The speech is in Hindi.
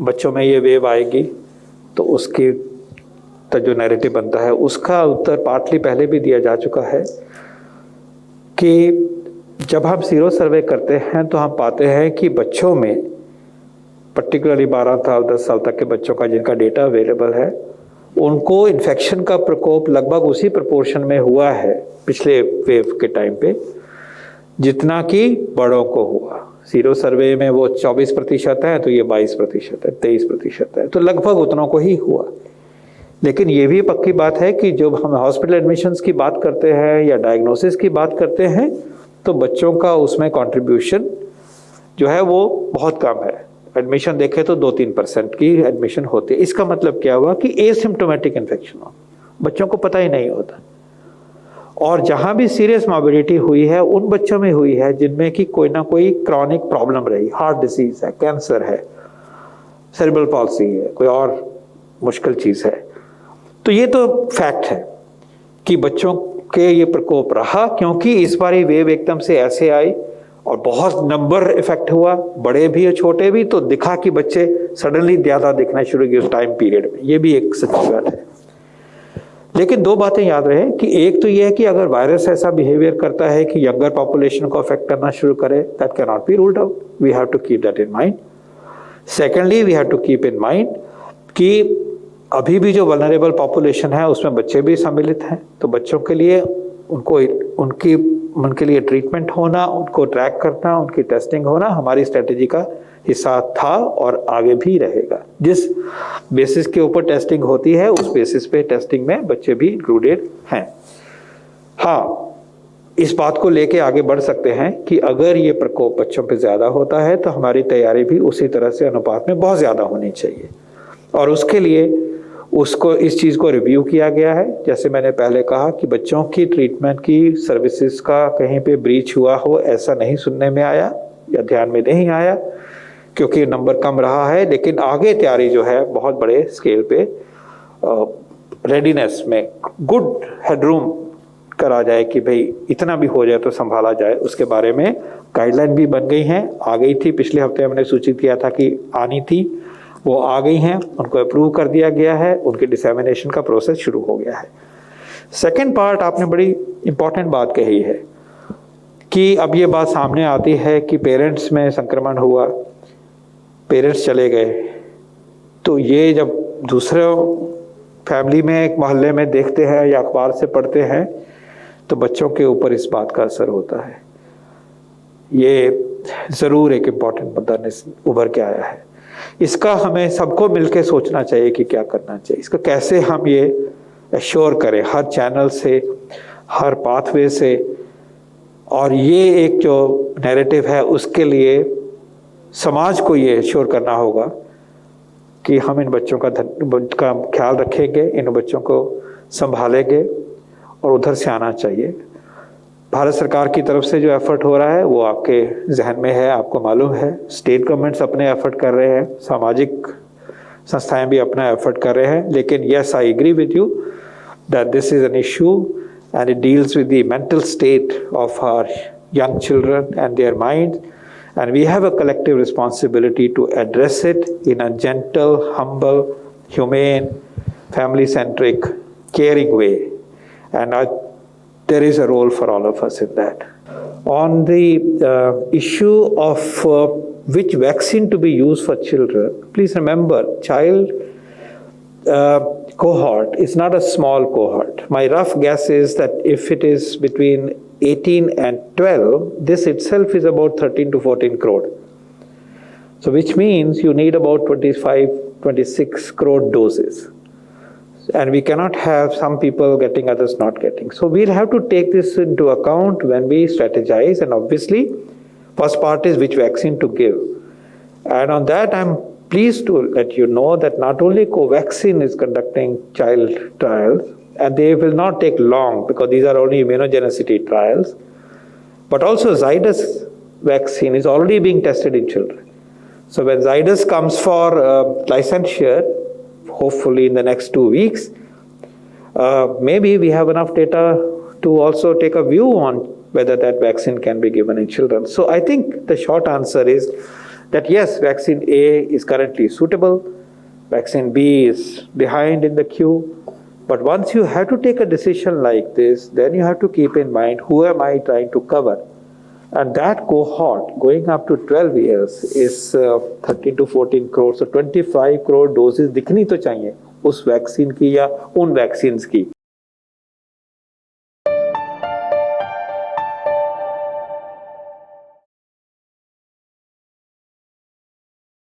बच्चों में ये वेव आएगी, तो उसकी तो जो नैरेटिव बनता है उसका उत्तर पार्टली पहले भी दिया जा चुका है कि जब हम सीरो सर्वे करते हैं तो हम पाते हैं कि बच्चों में, पर्टिकुलरली 12 साल 10 साल तक के बच्चों का जिनका डेटा अवेलेबल है, उनको इन्फेक्शन का प्रकोप लगभग उसी प्रोपोर्शन में हुआ है पिछले वेव के टाइम पे जितना कि बड़ों को हुआ। सीरो सर्वे में वो 24% है, तो ये 22% है, 23% है, तो लगभग उतनों को ही हुआ। लेकिन ये भी पक्की बात है कि जब हम हॉस्पिटल एडमिशन्स की बात करते हैं या डायग्नोसिस की बात करते हैं तो बच्चों का उसमें कंट्रीब्यूशन जो है वो बहुत कम है। एडमिशन देखें तो 2-3% की एडमिशन होती है। इसका मतलब क्या हुआ कि एसिम्प्टोमेटिक इन्फेक्शन हो, बच्चों को पता ही नहीं होता। और जहां भी सीरियस मॉर्बिडिटी हुई है उन बच्चों में हुई है जिनमें कि कोई ना कोई क्रॉनिक प्रॉब्लम रही, हार्ट डिसीज है, कैंसर है, सेरेब्रल पॉल्सी है, कोई और मुश्किल चीज है। तो ये तो फैक्ट है कि बच्चों के ये प्रकोप रहा, क्योंकि इस बार ये वेव एकदम से ऐसे आई और बहुत नंबर इफेक्ट हुआ, बड़े भी और छोटे भी, तो दिखा कि बच्चे सडनली ज्यादा दिखना शुरू किए उस टाइम पीरियड में। ये भी एक सच्ची बात है। लेकिन दो बातें याद रहे कि एक तो ये है कि अगर वायरस ऐसा बिहेवियर करता है कि यंगर पॉपुलेशन को अफेक्ट करना शुरू करे, that can not be ruled out, we have to keep that in mind. Secondly, we have to keep in mind कि अभी भी जो वल्नरेबल पॉपुलेशन है उसमें बच्चे भी सम्मिलित हैं, तो बच्चों के लिए उनके लिए ट्रीटमेंट होना, उनको ट्रैक करना, उनकी टेस्टिंग होना हमारी स्ट्रेटेजी का हिस्सा था और आगे भी रहेगा। जिस बेसिस के ऊपर टेस्टिंग होती है उस बेसिस पे टेस्टिंग में बच्चे भी इंक्लूडेड हैं। हाँ, इस बात को लेके आगे बढ़ सकते हैं कि अगर ये प्रकोप बच्चों पे ज्यादा होता है तो हमारी तैयारी भी उसी तरह से अनुपात में बहुत ज्यादा होनी चाहिए, और उसके लिए उसको इस चीज़ को रिव्यू किया गया है। जैसे मैंने पहले कहा कि बच्चों की ट्रीटमेंट की सर्विसेज का कहीं पे ब्रीच हुआ हो ऐसा नहीं सुनने में आया या ध्यान में नहीं आया, क्योंकि नंबर कम रहा है। लेकिन आगे तैयारी जो है बहुत बड़े स्केल पे रेडीनेस में गुड हेडरूम करा जाए कि भाई इतना भी हो जाए तो संभाला जाए, उसके बारे में गाइडलाइन भी बन गई हैं, आ गई थी। पिछले हफ्ते हमने सूचित किया था कि आनी थी, वो आ गई हैं, उनको अप्रूव कर दिया गया है, उनके डिसेमिनेशन का प्रोसेस शुरू हो गया है। सेकेंड पार्ट, आपने बड़ी इंपॉर्टेंट बात कही है कि अब ये बात सामने आती है कि पेरेंट्स में संक्रमण हुआ, पेरेंट्स चले गए, तो ये जब दूसरे फैमिली में एक मोहल्ले में देखते हैं या अखबार से पढ़ते हैं तो बच्चों के ऊपर इस बात का असर होता है। ये ज़रूर एक इम्पॉर्टेंट मुद्दा उभर के आया है। इसका हमें सबको मिलकर सोचना चाहिए कि क्या करना चाहिए, इसका कैसे हम ये एश्योर करें हर चैनल से, हर पाथवे से। और ये एक जो नैरेटिव है उसके लिए समाज को ये एश्योर करना होगा कि हम इन बच्चों का ख्याल रखेंगे, इन बच्चों को संभालेंगे और उधर से आना चाहिए। भारत सरकार की तरफ से जो एफर्ट हो रहा है वो आपके जहन में है, आपको मालूम है। स्टेट गवर्नमेंट्स अपने एफर्ट कर रहे हैं, सामाजिक संस्थाएं भी अपना एफर्ट कर रहे हैं। लेकिन yes, I agree with you that this is an issue and it deals with the mental state of our young children and their minds, and we have a collective responsibility to address it in a gentle, humble, humane, family-centric, caring way, and there is a role for all of us in that. On the issue of which vaccine to be used for children, please remember, child cohort is not a small cohort. My rough guess is that if it is between 18 and 12, this itself is about 13 to 14 crore. So which means you need about 25, 26 crore doses. And we cannot have some people getting, others not getting. So we'll have to take this into account when we strategize. And obviously, first part is which vaccine to give. And on that, I'm pleased to let you know that not only Covaxin is conducting child trials, and they will not take long because these are only immunogenicity trials, but also Zydus vaccine is already being tested in children. So when Zydus comes for licensure, hopefully in the next 2 weeks, maybe we have enough data to also take a view on whether that vaccine can be given in children. So I think the short answer is that yes, vaccine A is currently suitable, vaccine B is behind in the queue. But once you have to take a decision like this, then you have to keep in mind, who am I trying to cover? And that cohort going up to 12 years is 13 to 14 crore. So 25 crore doses दिखनी तो चाहिए उस वैक्सीन की या उन वैक्सीन्स की.